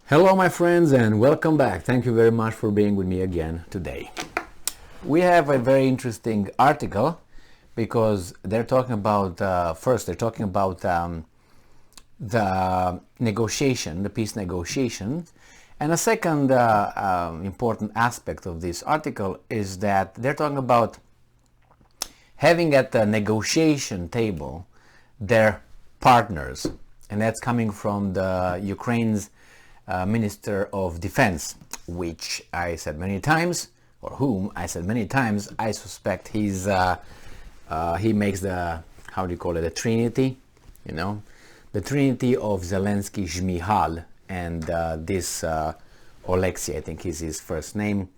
Hello my friends and welcome back. Thank you very much for being with me again today. We have a very interesting article because they're talking about, first they're talking about the negotiation, the peace negotiations, and a second important aspect of this article is that they're talking about having at the negotiation table their partners, and that's coming from the Ukraine's Minister of Defense, which I said many times, or whom I said many times, I suspect he makes the, how do you call it, the Trinity, the Trinity of Zelensky, Zhmihal, and this Oleksiy, I think is his first name,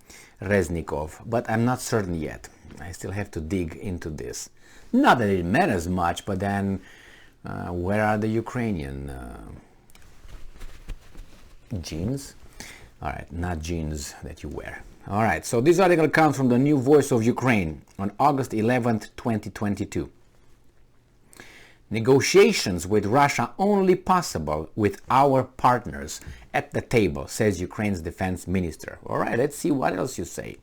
Reznikov, but I'm not certain yet. I still have to dig into this. Not that it matters much, but then where are the Ukrainian jeans? All right, not jeans that you wear. All right, so this article comes from the New Voice of Ukraine on August 11th, 2022. Negotiations with Russia only possible with our partners at the table, says Ukraine's defense minister. All right, let's see what else you say.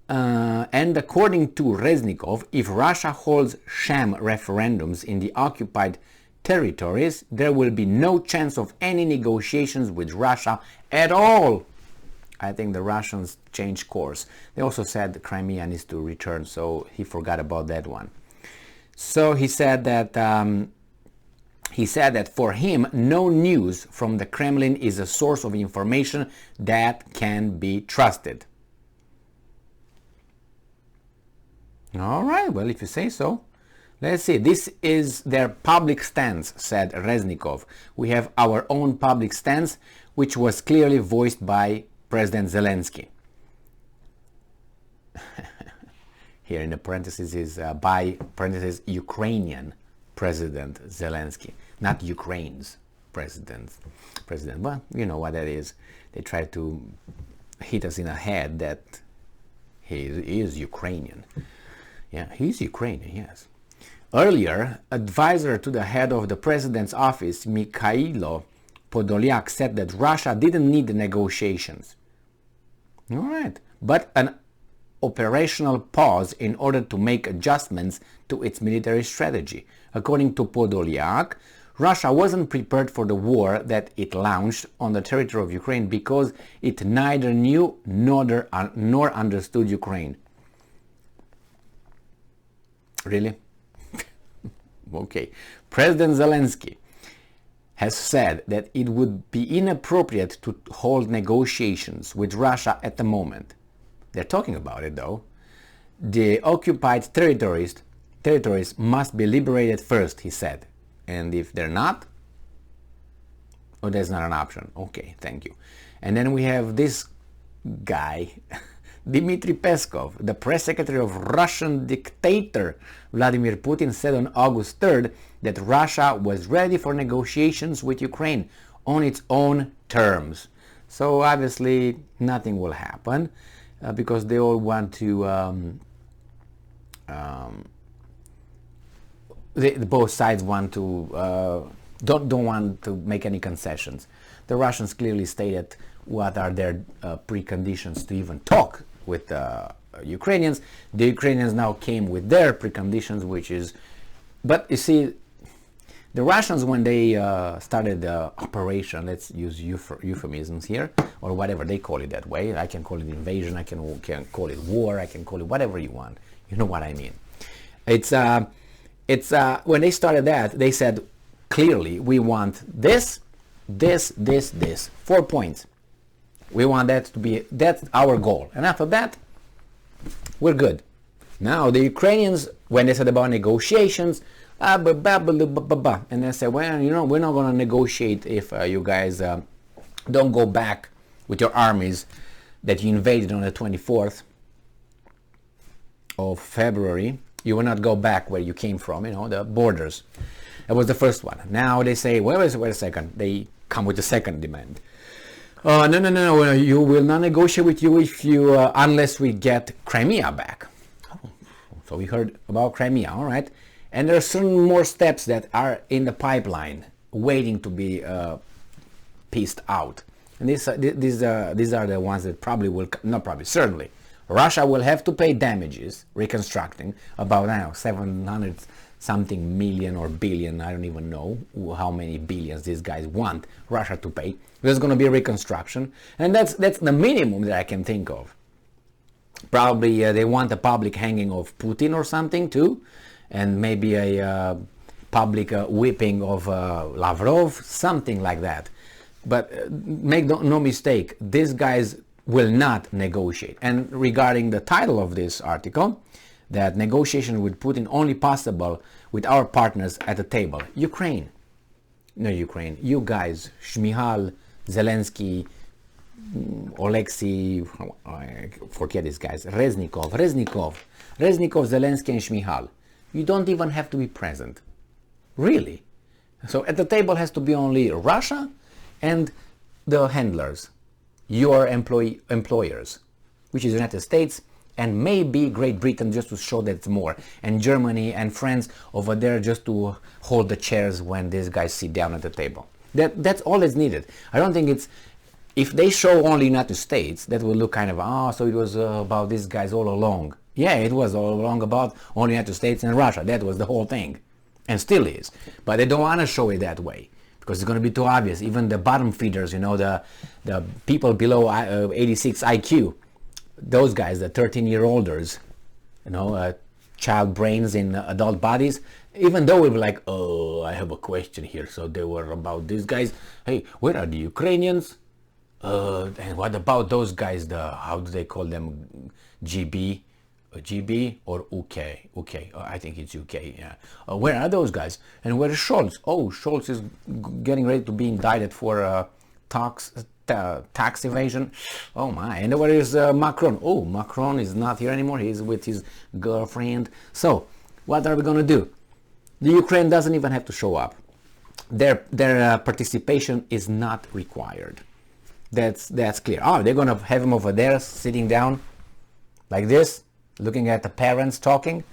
And according to Reznikov, if Russia holds sham referendums in the occupied territories, there will be no chance of any negotiations with Russia at all. I think the Russians changed course. They also said the Crimea needs to return, so he forgot about that one. So he said that for him, no news from the Kremlin is a source of information that can be trusted. All right, well, if you say so. Let's see, this is their public stance, said Reznikov. We have our own public stance, which was clearly voiced by President Zelensky. Here in the parentheses is by parentheses Ukrainian President Zelensky, not Ukraine's president. Well, you know what that is. They try to hit us in the head that he is Ukrainian. Yeah, he's Ukrainian, yes. Earlier, advisor to the head of the president's office, Mikhailo Podolyak, said that Russia didn't need the negotiations. All right, but an operational pause in order to make adjustments to its military strategy. According to Podolyak, Russia wasn't prepared for the war that it launched on the territory of Ukraine because it neither knew nor understood Ukraine. Really? Okay. President Zelensky has said that it would be inappropriate to hold negotiations with Russia at the moment. They're talking about it though. The occupied territories must be liberated first, he said. And if they're not, that's not an option. Okay, thank you. And then we have this guy, Dmitry Peskov, the press secretary of Russian dictator Vladimir Putin, said on August 3rd that Russia was ready for negotiations with Ukraine on its own terms. So obviously nothing will happen because they all want to, both sides want to, don't want to make any concessions. The Russians clearly stated what are their preconditions to even talk with the Ukrainians. The Ukrainians now came with their preconditions, which is, but you see, the Russians, when they started the operation, let's use euphemisms here, or whatever they call it that way. I can call it invasion, I can call it war, I can call it whatever you want. You know what I mean. It's when they started that, they said clearly, we want this, 4 points. We want that to be, that's our goal. And after that, we're good. Now the Ukrainians, when they said about negotiations, and they said, well, we're not going to negotiate if you guys don't go back with your armies that you invaded on the 24th of February. You will not go back where you came from, the borders. That was the first one. Now they say, wait a second. They come with the second demand. No, you will not negotiate with you if you unless we get Crimea back. Oh, so we heard about Crimea, all right. And there are certain more steps that are in the pipeline waiting to be pissed out. And these are the ones that probably will, not probably, certainly, Russia will have to pay damages, reconstructing, about, I don't know, 700 something million or billion, I don't even know how many billions these guys want Russia to pay. There's going to be reconstruction, and that's the minimum that I can think of. Probably they want a public hanging of Putin or something too, and maybe a public whipping of Lavrov, something like that. But make no mistake, these guys will not negotiate. And regarding the title of this article, that negotiation with Putin only possible with our partners at the table. Ukraine. No, Ukraine. You guys, Shmihal, Zelensky, Alexei, forget these guys, Reznikov, Zelensky and Shmihal. You don't even have to be present. Really. So at the table has to be only Russia and the handlers, your employers, which is the United States, and maybe Great Britain, just to show that it's more, and Germany and France over there just to hold the chairs when these guys sit down at the table. That's all that's needed. I don't think it's, if they show only United States, that will look kind of, so it was about these guys all along. Yeah, it was all along about only United States and Russia. That was the whole thing, and still is. But they don't want to show it that way, because it's going to be too obvious. Even the bottom feeders, the people below 86 IQ, those guys, the 13-year-olders, child brains in adult bodies, even though we'll be like, oh, I have a question here. So they were about these guys. Hey, where are the Ukrainians? And what about those guys, how do they call them, GB? GB or UK? UK, I think it's UK, yeah. Where are those guys? And where is Scholz? Oh, Scholz is getting ready to be indicted for tax evasion. Oh my. And where is Macron? Oh, Macron is not here anymore. He's with his girlfriend. So what are we going to do? The Ukraine doesn't even have to show up. Their participation is not required. That's clear. Oh, they're going to have him over there sitting down like this, looking at the parents talking.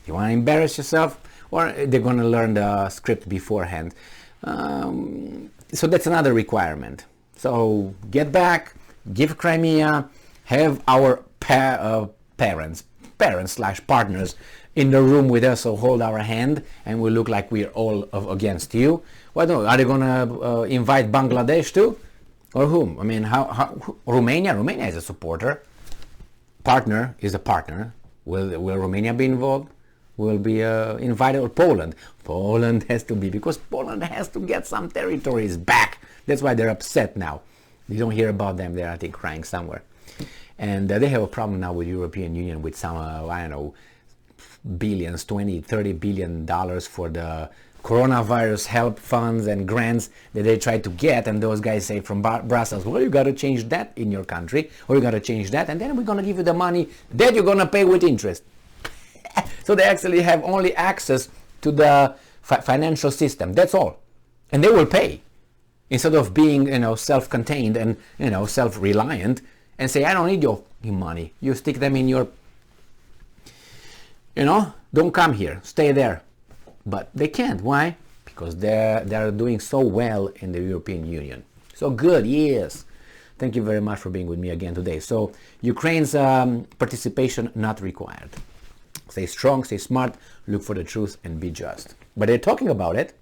You want to embarrass yourself? Or they're going to learn the script beforehand. So that's another requirement. So get back, give Crimea, have our parents/partners in the room with us, so hold our hand, and we look like we're all against you. What are they going to invite Bangladesh too? Or whom? I mean, how Romania? Romania is a supporter. Partner is a partner. Will Romania be involved? Will be invited? Or Poland? Poland has to be, because Poland has to get some territories back. That's why they're upset now. You don't hear about them. They're, I think, crying somewhere. And they have a problem now with European Union with some, I don't know, billions, 20, 30 billion dollars for the coronavirus help funds and grants that they try to get. And those guys say from Brussels, well, you got to change that in your country, or you got to change that, and then we're going to give you the money that you're going to pay with interest. So they actually have only access to the financial system. That's all. And they will pay. Instead of being, self-contained and, self-reliant, and say, I don't need your money. You stick them in your, don't come here, stay there. But they can't. Why? Because they're doing so well in the European Union. So good, yes. Thank you very much for being with me again today. So Ukraine's participation not required. Stay strong, stay smart, look for the truth, and be just. But they're talking about it.